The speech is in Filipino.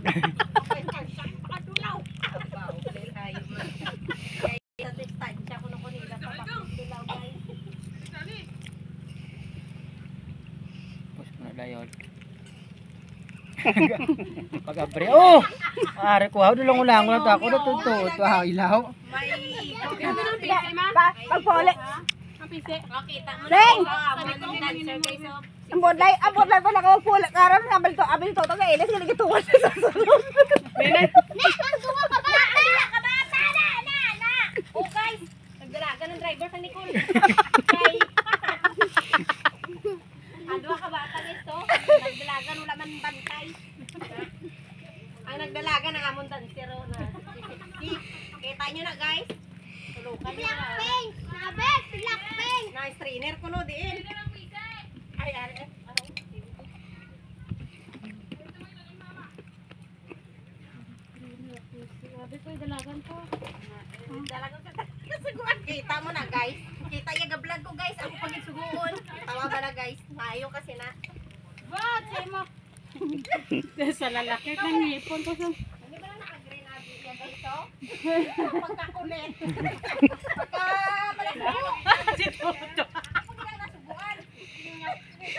Pakatulaw. Wow, play tayo. Sa distansya ko nung kanila papakatulaw guys. Push mo na dayon. Pagabre. Oh! Are ko ha dulong ulang ko na to. Ako na tuto. Ito ha ilaw. May Pagpole. makita mo Sing! na dancer guys. Ambot lay pa nakapula karon abil to to kay ilis gili tuwas sa sulod. Oh guys, nagdalaga ng driver sa Nicole. Adwa ka bata nito. Nagdalaga wala man bantay. Ang nagdalaga ng amon dansero na. Kita nyo na guys. Tulukan nyo na. Blackpink! Nice trainer ko no diin. Ay, dalagan ko. Nasuguan. Kita mo na guys. Kita yung vlog ko guys. Ako pag isuguon. Tawa ba na guys? Mayo kasi na. What? Say mo. Sa lalaki kang ngipon ko sa... Hindi ba na naka-green abi siya guys oh? Pagkakulit. Pagka... Si Toto.